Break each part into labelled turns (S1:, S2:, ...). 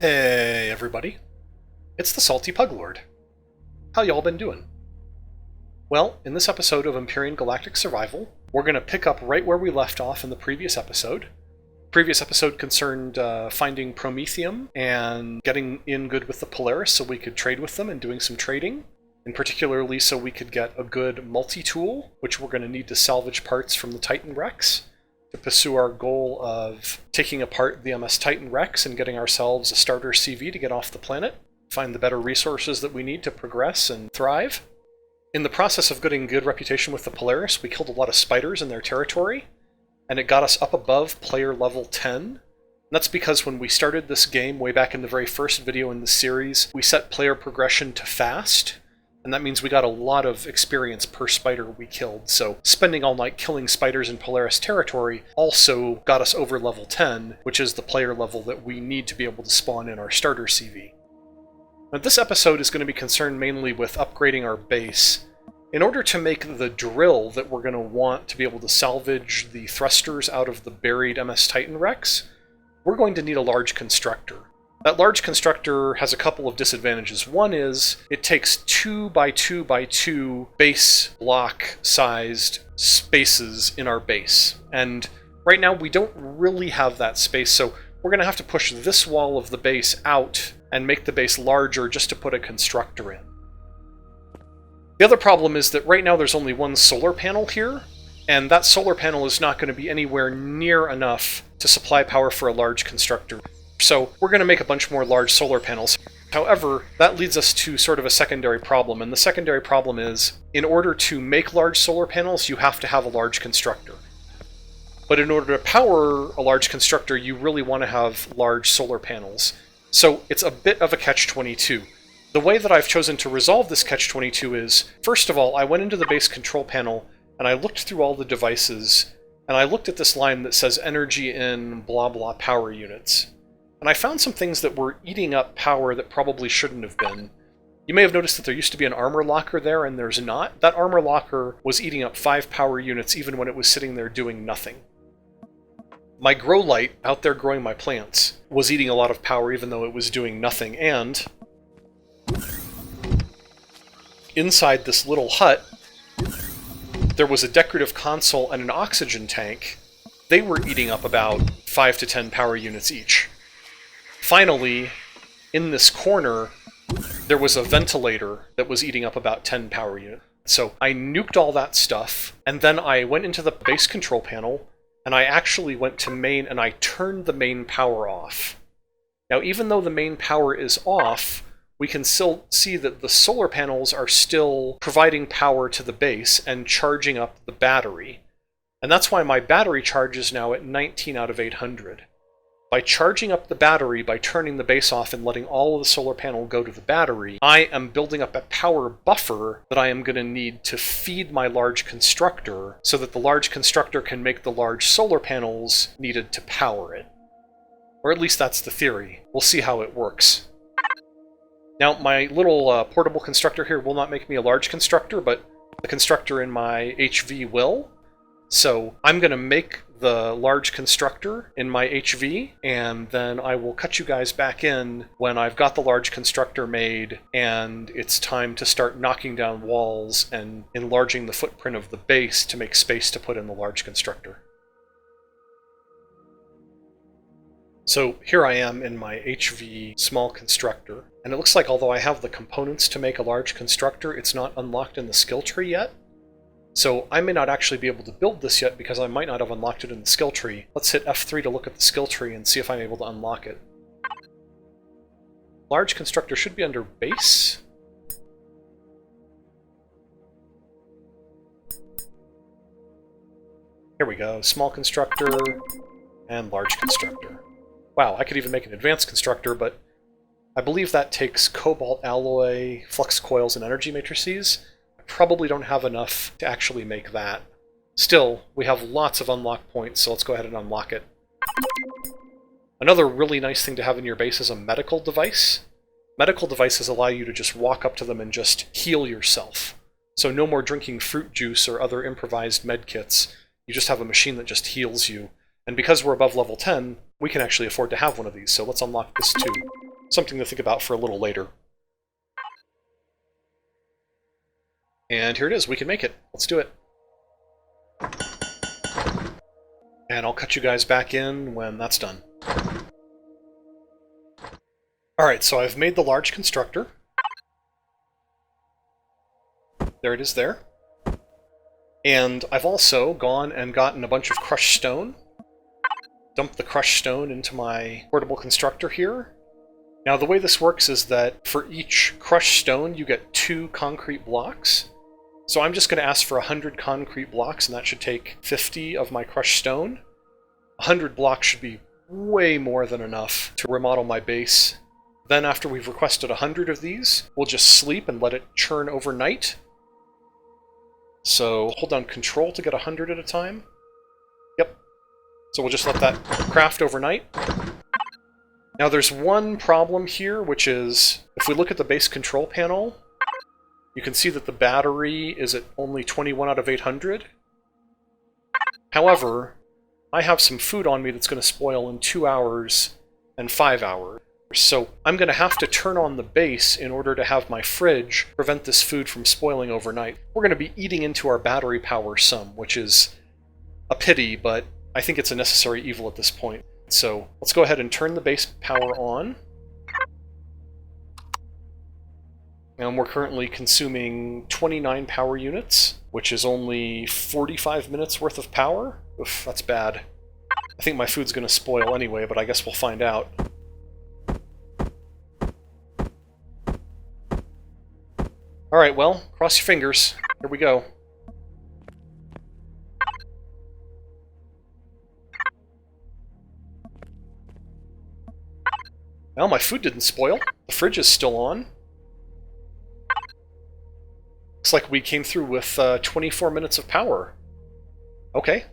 S1: Hey everybody, it's the Salty Pug Lord. How y'all been doing? Well, in this episode of Empyrion Galactic Survival, we're going to pick up right where we left off in the previous episode. The previous episode concerned finding Promethium and getting in good with the Polaris so we could trade with them and doing some trading, and particularly so we could get a good multi-tool, which we're going to need to salvage parts from the Titan Rex to pursue our goal of taking apart the MS Titan Rex and getting ourselves a starter CV to get off the planet, find the better resources that we need to progress and thrive. In the process of getting good reputation with the Polaris, we killed a lot of spiders in their territory, and it got us up above player level 10. And that's because when we started this game way back in the very first video in the series, we set player progression to fast, and that means we got a lot of experience per spider we killed, so spending all night killing spiders in Polaris territory also got us over level 10, which is the player level that we need to be able to spawn in our starter CV. Now, this episode is going to be concerned mainly with upgrading our base. In order to make the drill that we're going to want to be able to salvage the thrusters out of the buried MS Titan Rex, we're going to need a large constructor. That large constructor has a couple of disadvantages. One is it takes 2x2x2 base block-sized spaces in our base. And right now we don't really have that space, so we're going to have to push this wall of the base out and make the base larger just to put a constructor in. The other problem is that right now there's only one solar panel here, and that solar panel is not going to be anywhere near enough to supply power for a large constructor. So we're going to make a bunch more large solar panels. However, that leads us to sort of a secondary problem, and the secondary problem is, in order to make large solar panels, you have to have a large constructor. But in order to power a large constructor, you really want to have large solar panels. So it's a bit of a catch-22. The way that I've chosen to resolve this catch-22 is, first of all, I went into the base control panel, and I looked through all the devices, and I looked at this line that says energy in blah blah power units. And I found some things that were eating up power that probably shouldn't have been. You may have noticed that there used to be an armor locker there, and there's not. That armor locker was eating up 5 power units even when it was sitting there doing nothing. My grow light, out there growing my plants, was eating a lot of power even though it was doing nothing, and inside this little hut, there was a decorative console and an oxygen tank. They were eating up about 5 to 10 power units each. Finally, in this corner, there was a ventilator that was eating up about 10 power units. So I nuked all that stuff, and then I went into the base control panel, and I actually went to main, and I turned the main power off. Now, even though the main power is off, we can still see that the solar panels are still providing power to the base and charging up the battery. And that's why my battery charge is now at 19 out of 800. By charging up the battery, by turning the base off and letting all of the solar panel go to the battery, I am building up a power buffer that I am going to need to feed my large constructor so that the large constructor can make the large solar panels needed to power it. Or at least that's the theory. We'll see how it works. Now, my little portable constructor here will not make me a large constructor, but the constructor in my HV will. So I'm going to make the large constructor in my HV, and then I will cut you guys back in when I've got the large constructor made and it's time to start knocking down walls and enlarging the footprint of the base to make space to put in the large constructor. So here I am in my HV small constructor, and it looks like although I have the components to make a large constructor, it's not unlocked in the skill tree yet. So I may not actually be able to build this yet because I might not have unlocked it in the skill tree. Let's hit F3 to look at the skill tree and see if I'm able to unlock it. Large constructor should be under base. Here we go, small constructor and large constructor. Wow, I could even make an advanced constructor, but I believe that takes cobalt alloy, flux coils, and energy matrices. Probably don't have enough to actually make that. Still, we have lots of unlock points, so let's go ahead and unlock it. Another really nice thing to have in your base is a medical device. Medical devices allow you to just walk up to them and just heal yourself. So no more drinking fruit juice or other improvised med kits. You just have a machine that just heals you. And because we're above level 10, we can actually afford to have one of these, so let's unlock this too. something to think about for a little later. And here it is, we can make it. Let's do it. And I'll cut you guys back in when that's done. Alright, so I've made the large constructor. There it is there. And I've also gone and gotten a bunch of crushed stone. Dumped the crushed stone into my portable constructor here. Now the way this works is that for each crushed stone you get 2 concrete blocks. So I'm just going to ask for 100 concrete blocks, and that should take 50 of my crushed stone. 100 blocks should be way more than enough to remodel my base. Then after we've requested 100 of these, we'll just sleep and let it churn overnight. So hold down Control to get 100 at a time. Yep. So we'll just let that craft overnight. Now there's one problem here, which is, if we look at the base control panel, you can see that the battery is at only 21 out of 800. However, I have some food on me that's going to spoil in 2 hours and 5 hours. So I'm going to have to turn on the base in order to have my fridge prevent this food from spoiling overnight. We're going to be eating into our battery power some, which is a pity, but I think it's a necessary evil at this point. So let's go ahead and turn the base power on. And we're currently consuming 29 power units, which is only 45 minutes worth of power. Oof, that's bad. I think my food's going to spoil anyway, but I guess we'll find out. Alright, well, cross your fingers. Here we go. Well, my food didn't spoil. The fridge is still on. Looks like we came through with 24 minutes of power. Okay.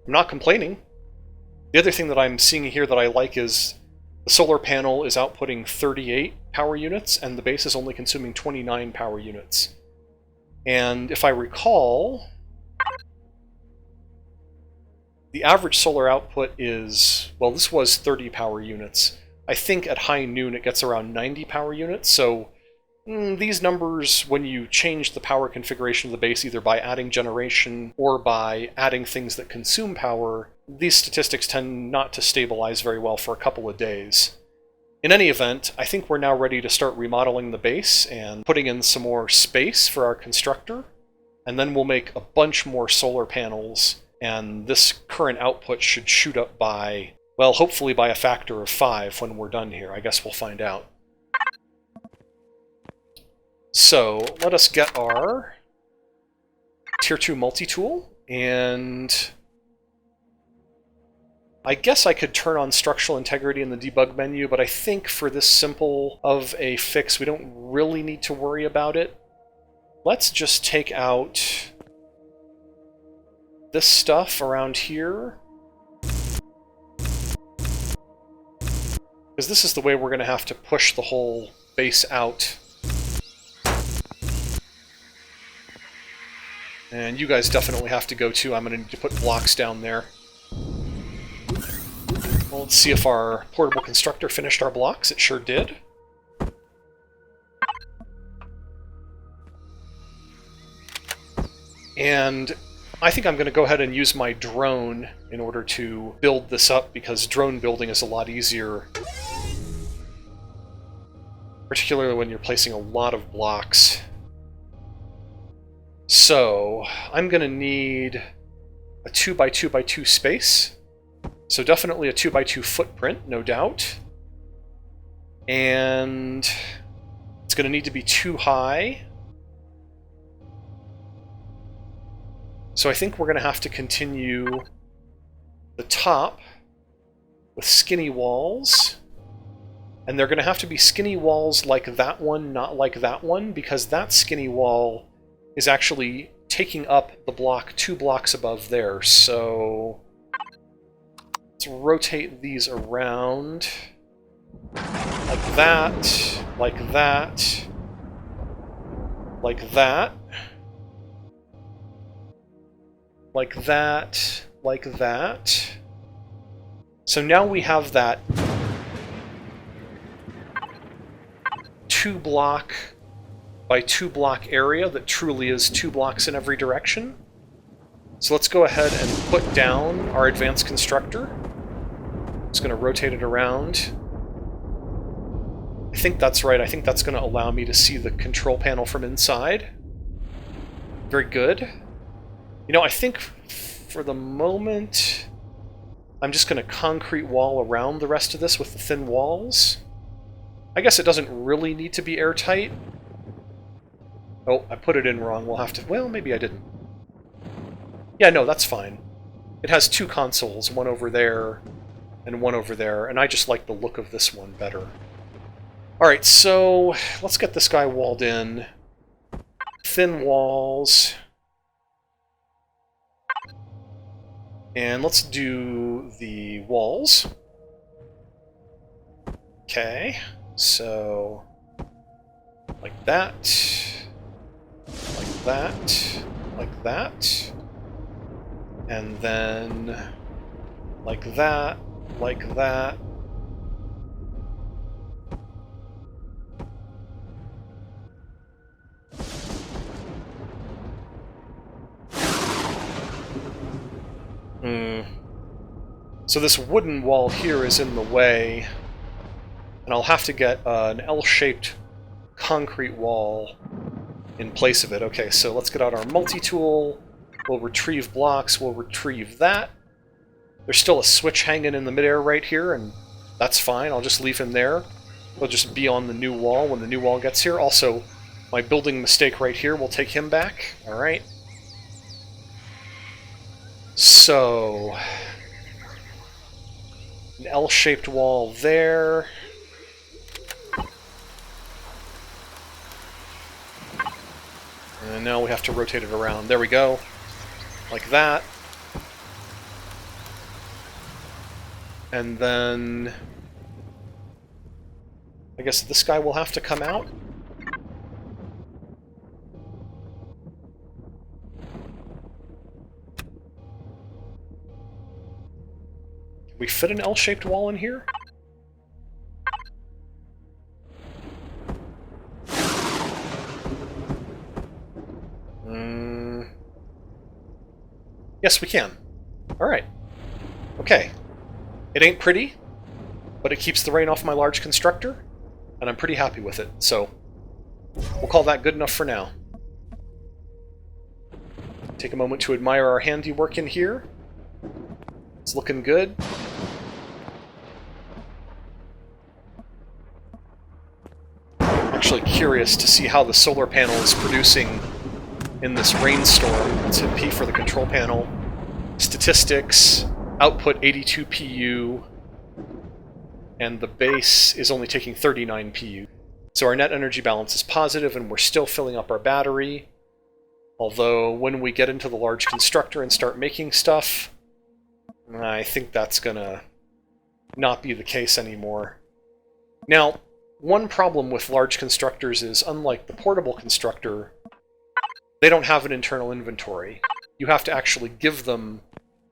S1: I'm not complaining. The other thing that I'm seeing here that I like is the solar panel is outputting 38 power units, and the base is only consuming 29 power units. And if I recall, the average solar output is, well, this was 30 power units. I think at high noon it gets around 90 power units, so these numbers, when you change the power configuration of the base, either by adding generation or by adding things that consume power, these statistics tend not to stabilize very well for a couple of days. In any event, I think we're now ready to start remodeling the base and putting in some more space for our constructor, and then we'll make a bunch more solar panels, and this current output should shoot up by, well, hopefully by a factor of 5 when we're done here. I guess we'll find out. So let us get our Tier 2 multi-tool, and I guess I could turn on structural integrity in the debug menu, but I think for this simple of a fix, we don't really need to worry about it. Let's just take out this stuff around here, because this is the way we're going to have to push the whole base out. And you guys definitely have to go too. I'm going to need to put blocks down there. Well, let's see if our portable constructor finished our blocks. It sure did. And I think I'm going to go ahead and use my drone in order to build this up, because drone building is a lot easier, particularly when you're placing a lot of blocks. So I'm going to need a 2x2x2 space. So definitely a 2x2 footprint, no doubt. And it's going to need to be 2 high. So I think we're going to have to continue the top with skinny walls. And they're going to have to be skinny walls like that one, not like that one, because that skinny wall is actually taking up the block 2 blocks above there. So let's rotate these around like that, like that, like that, like that, like that. So now we have that 2-block by 2-block area that truly is 2 blocks in every direction. So let's go ahead and put down our advanced constructor. It's going to rotate it around. I think that's right. I think that's going to allow me to see the control panel from inside. Very good. You know, I think for the moment, I'm just going to concrete wall around the rest of this with the thin walls. I guess it doesn't really need to be airtight. Oh, I put it in wrong. We'll have to... Well, maybe I didn't. Yeah, no, that's fine. It has 2 consoles, one over there and one over there, and I just like the look of this one better. Alright, so let's get this guy walled in. Thin walls. And let's do the walls. Okay, so like that, like that, like that, and then like that, like that. So this wooden wall here is in the way, and I'll have to get an L-shaped concrete wall in place of it. Okay, so let's get out our multi-tool. We'll retrieve blocks. We'll retrieve that. There's still a switch hanging in the midair right here, and that's fine. I'll just leave him there. He'll just be on the new wall when the new wall gets here. Also, my building mistake right here will take him back. Alright. So... an L-shaped wall there. And now we have to rotate it around. There we go. Like that. And then... I guess this guy will have to come out. We fit an L-shaped wall in here? Yes, we can. Alright. Okay. It ain't pretty, but it keeps the rain off my large constructor, and I'm pretty happy with it, so we'll call that good enough for now. Take a moment to admire our handiwork in here. It's looking good. Actually curious to see how the solar panel is producing in this rainstorm. Let's hit P for the control panel. Statistics, output 82 PU, and the base is only taking 39 PU. So our net energy balance is positive, and we're still filling up our battery. Although, when we get into the large constructor and start making stuff, I think that's gonna not be the case anymore. Now, one problem with large constructors is, unlike the portable constructor, they don't have an internal inventory. You have to actually give them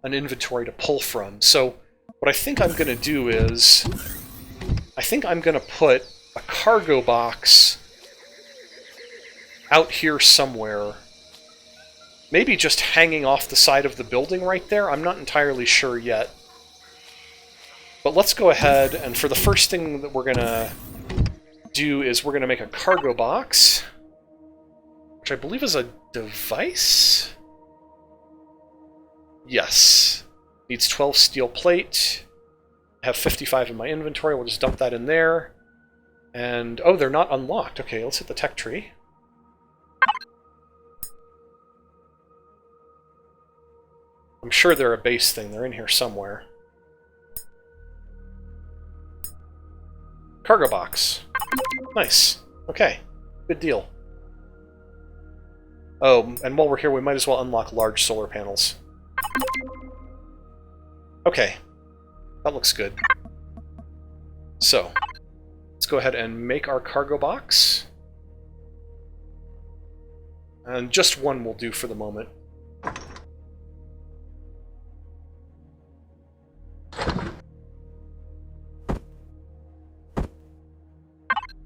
S1: an inventory to pull from. So what I think I'm going to do is, I think I'm going to put a cargo box out here somewhere. Maybe just hanging off the side of the building right there. I'm not entirely sure yet. But let's go ahead, and for the first thing that we're going to do is we're going to make a cargo box, which I believe is a device? Yes. Needs 12 steel plate. I have 55 in my inventory. We'll just dump that in there. And, oh, they're not unlocked. Okay, let's hit the tech tree. I'm sure they're a base thing. They're in here somewhere. Cargo box. Nice. Okay. Good deal. Oh, and while we're here, we might as well unlock large solar panels. Okay. That looks good. So, let's go ahead and make our cargo box. And just one will do for the moment.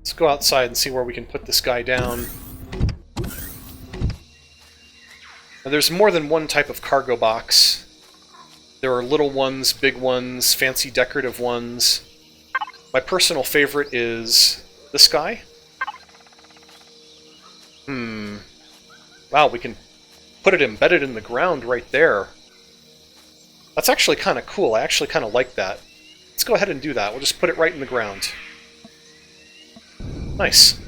S1: Let's go outside and see where we can put this guy down. Now, there's more than one type of cargo box. There are little ones, big ones, fancy decorative ones. My personal favorite is this guy. Wow, we can put it embedded in the ground right there. That's actually kind of cool. I actually kind of like that. Let's go ahead and do that. We'll just put it right in the ground. Nice.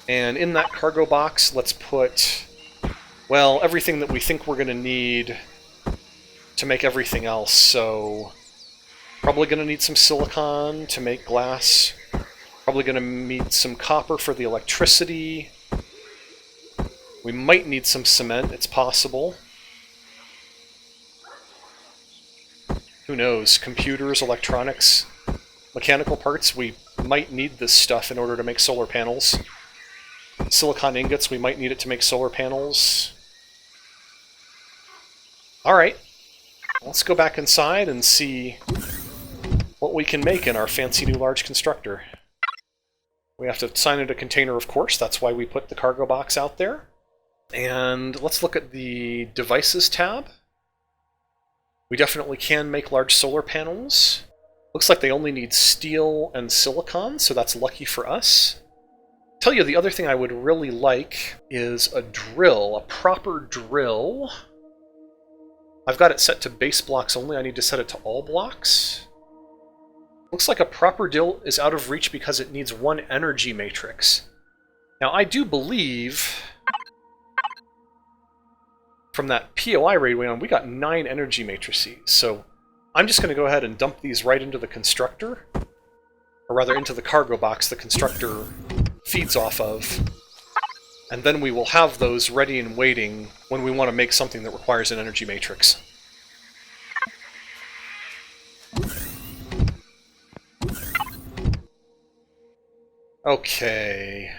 S1: And in that cargo box, let's put, well, everything that we think we're going to need to make everything else. So, probably going to need some silicon to make glass. Probably going to need some copper for the electricity. We might need some cement, it's possible. Who knows? Computers, electronics, mechanical parts, we might need this stuff in order to make solar panels. Silicon ingots, we might need it to make solar panels. Alright, let's go back inside and see what we can make in our fancy new large constructor. We have to assign it a container, of course, that's why we put the cargo box out there. And let's look at the Devices tab. We definitely can make large solar panels. Looks like they only need steel and silicon, so that's lucky for us. Tell you the other thing I would really like is a drill, a proper drill. I've got it set to base blocks only, I need to set it to all blocks. Looks like a proper drill is out of reach because it needs one energy matrix. Now I do believe from that POI raid we got 9 energy matrices, so I'm just going to go ahead and dump these right into the constructor, or rather into the cargo box the constructor feeds off of, and then we will have those ready and waiting when we want to make something that requires an energy matrix. Okay,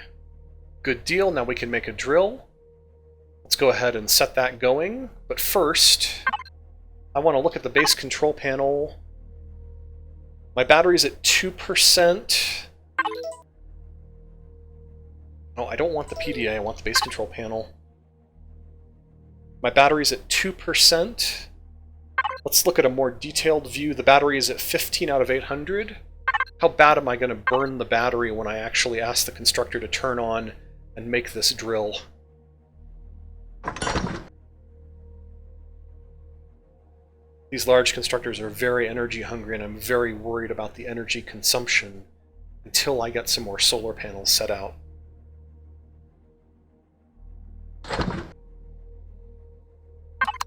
S1: good deal, now we can make a drill. Let's go ahead and set that going, but first, I want to look at the base control panel. My battery's at 2%. Oh, I don't want the PDA, I want the base control panel. My battery's at 2%. Let's look at a more detailed view. The battery is at 15 out of 800. How bad am I going to burn the battery when I actually ask the constructor to turn on and make this drill? These large constructors are very energy hungry, and I'm very worried about the energy consumption until I get some more solar panels set out.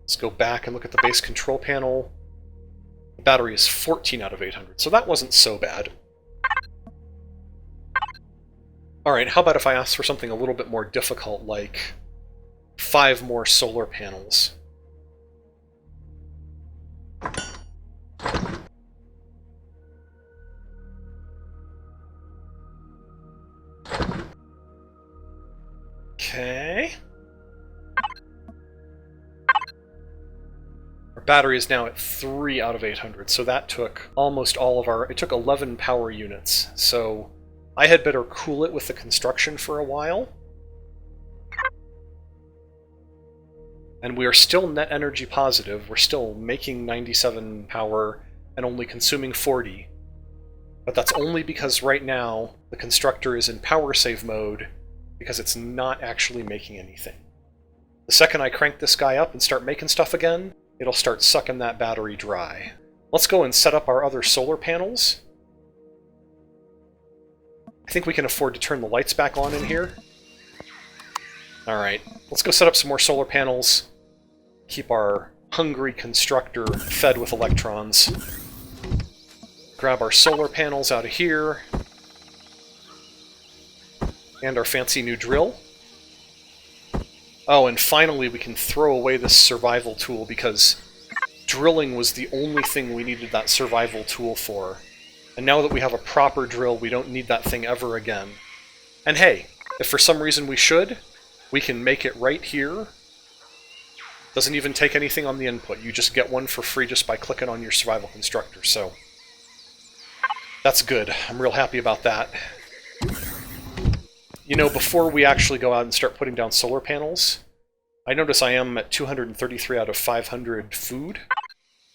S1: Let's go back and look at the base control panel. The battery is 14 out of 800, so that wasn't so bad. Alright, how about if I ask for something a little bit more difficult, like 5 more solar panels? Okay. Our battery is now at 3 out of 800, so that took almost all of our... It took 11 power units, so I had better cool it with the construction for a while. And we are still net energy positive. We're still making 97 power and only consuming 40. But that's only because right now the constructor is in power save mode because it's not actually making anything. The second I crank this guy up and start making stuff again, it'll start sucking that battery dry. Let's go and set up our other solar panels. I think we can afford to turn the lights back on in here. Alright, let's go set up some more solar panels. Keep our hungry constructor fed with electrons. Grab our solar panels out of here. And our fancy new drill. Oh, and finally we can throw away this survival tool because drilling was the only thing we needed that survival tool for. And now that we have a proper drill, we don't need that thing ever again. And hey, if for some reason we should, we can make it right here. Doesn't even take anything on the input. You just get one for free just by clicking on your survival constructor. So That's good. I'm real happy about that. You know, before we actually go out and start putting down solar panels, I notice I am at 233 out of 500 food,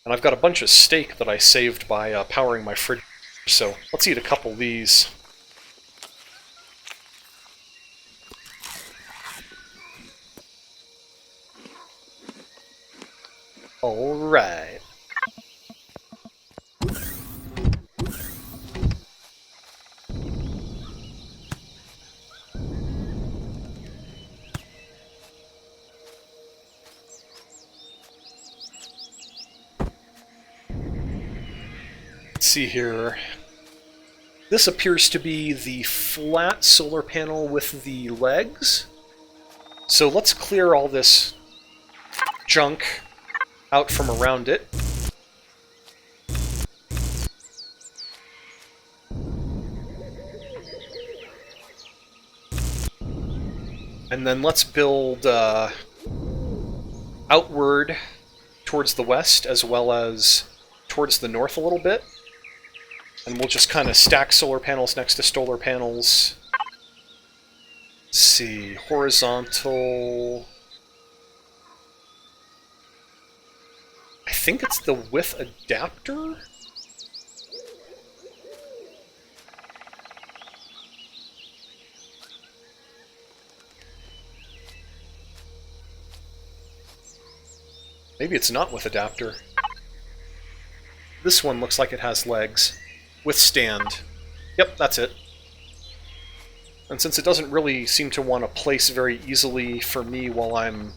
S1: and I've got a bunch of steak that I saved by powering my fridge, so let's eat a couple of these. Alright. Let's see here. This appears to be the flat solar panel with the legs. So let's clear all this junk out from around it. And then let's build outward towards the west as well as towards the north a little bit. And we'll just kind of stack solar panels next to solar panels. Let's see, horizontal. I think it's the width adapter? Maybe it's not with adapter. This one looks like it has legs. With stand. Yep, that's it. And since it doesn't really seem to want to place very easily for me while I'm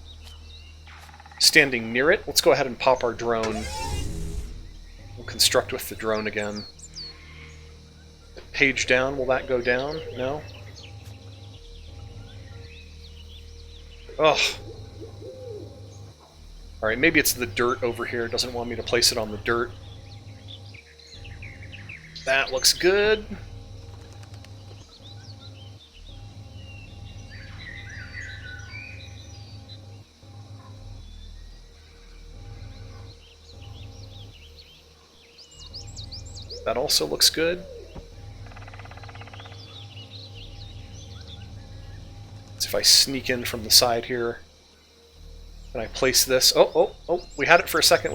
S1: standing near it, let's go ahead and pop our drone. We'll construct with the drone again. Page down, will that go down? No? Ugh. Alright, maybe it's the dirt over here. It doesn't want me to place it on the dirt. That looks good. That also looks good. Let's see if I sneak in from the side here. Can I place this? Oh, we had it for a second,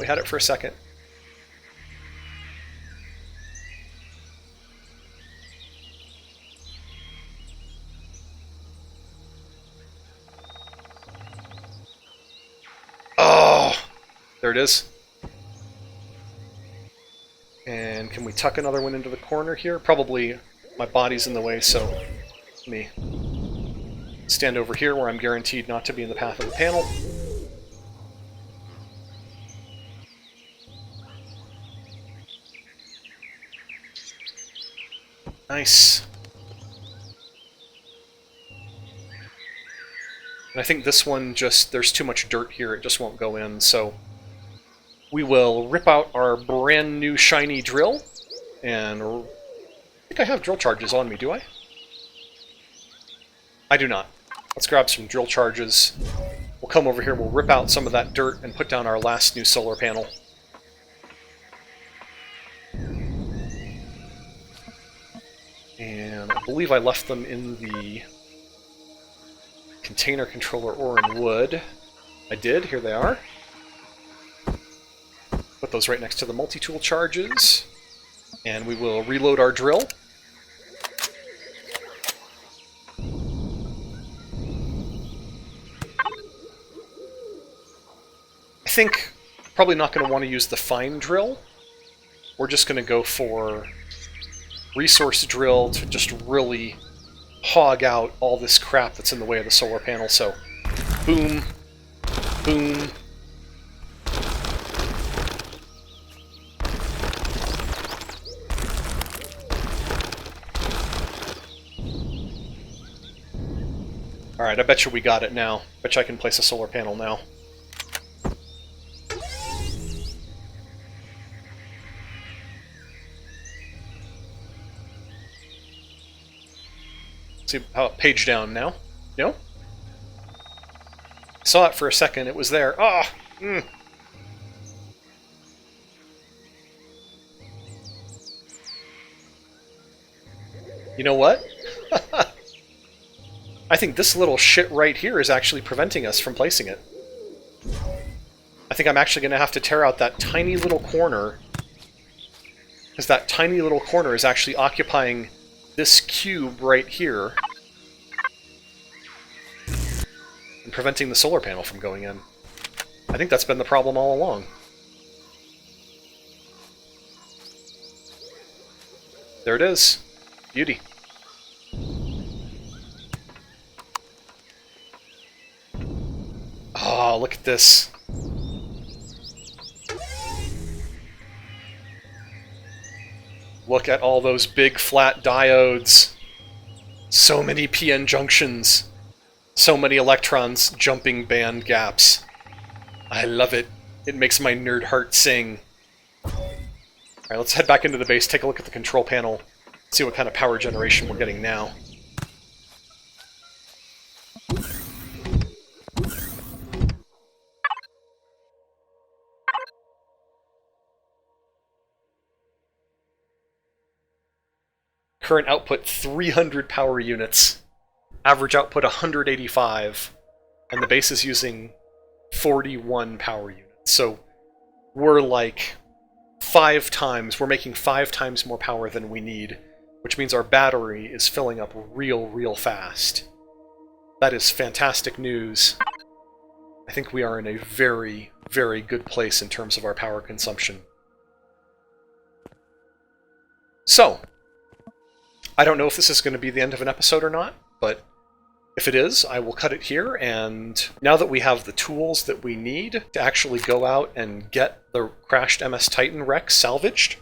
S1: Oh! There it is. And can we tuck another one into the corner here? Probably my body's in the way, so let me stand over here where I'm guaranteed not to be in the path of the panel. Nice. And I think this one just, there's too much dirt here, it just won't go in, so we will rip out our brand new shiny drill, and I think I have drill charges on me, do I? I do not. Let's grab some drill charges. We'll come over here, we'll rip out some of that dirt and put down our last new solar panel. And I believe I left them in the container controller or in wood. I did, here they are. Put those right next to the multi-tool charges. And we will reload our drill. I think probably not going to want to use the fine drill. We're just going to go for resource drill to just really hog out all this crap that's in the way of the solar panel. So, boom, boom. Alright, I bet you we got it now. Bet you I can place a solar panel now. See how page down now? No? Saw it for a second, it was there. Ah! Oh, You know what? I think this little shit right here is actually preventing us from placing it. I think I'm actually going to have to tear out that tiny little corner, because that tiny little corner is actually occupying this cube right here and preventing the solar panel from going in. I think that's been the problem all along. There it is. Beauty. Oh, look at this. Look at all those big flat diodes. So many PN junctions. So many electrons jumping band gaps. I love it. It makes my nerd heart sing. Alright, let's head back into the base, take a look at the control panel, see what kind of power generation we're getting now. Current output 300 power units. Average output 185. And the base is using 41 power units. So we're like 5 times, we're making 5 times more power than we need, which means our battery is filling up real fast. That is fantastic news. I think we are in a very good place in terms of our power consumption. So, I don't know if this is going to be the end of an episode or not, but if it is, I will cut it here, and now that we have the tools that we need to actually go out and get the crashed MS Titan wreck salvaged,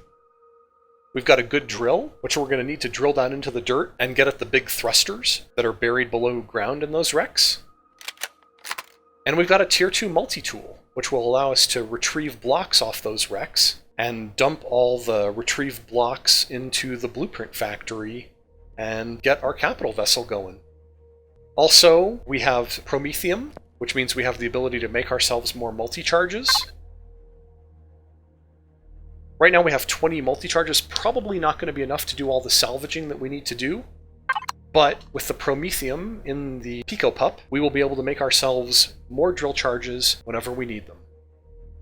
S1: we've got a good drill, which we're going to need to drill down into the dirt and get at the big thrusters that are buried below ground in those wrecks. And we've got a Tier 2 multi-tool, which will allow us to retrieve blocks off those wrecks and dump all the retrieved blocks into the blueprint factory and get our capital vessel going. Also, we have Promethium, which means we have the ability to make ourselves more multi-charges. Right now we have 20 multi-charges, probably not going to be enough to do all the salvaging that we need to do. But with the Promethium in the Pico Pup, we will be able to make ourselves more drill charges whenever we need them.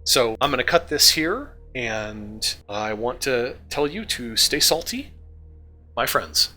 S1: So I'm going to cut this here, and I want to tell you to stay salty, my friends.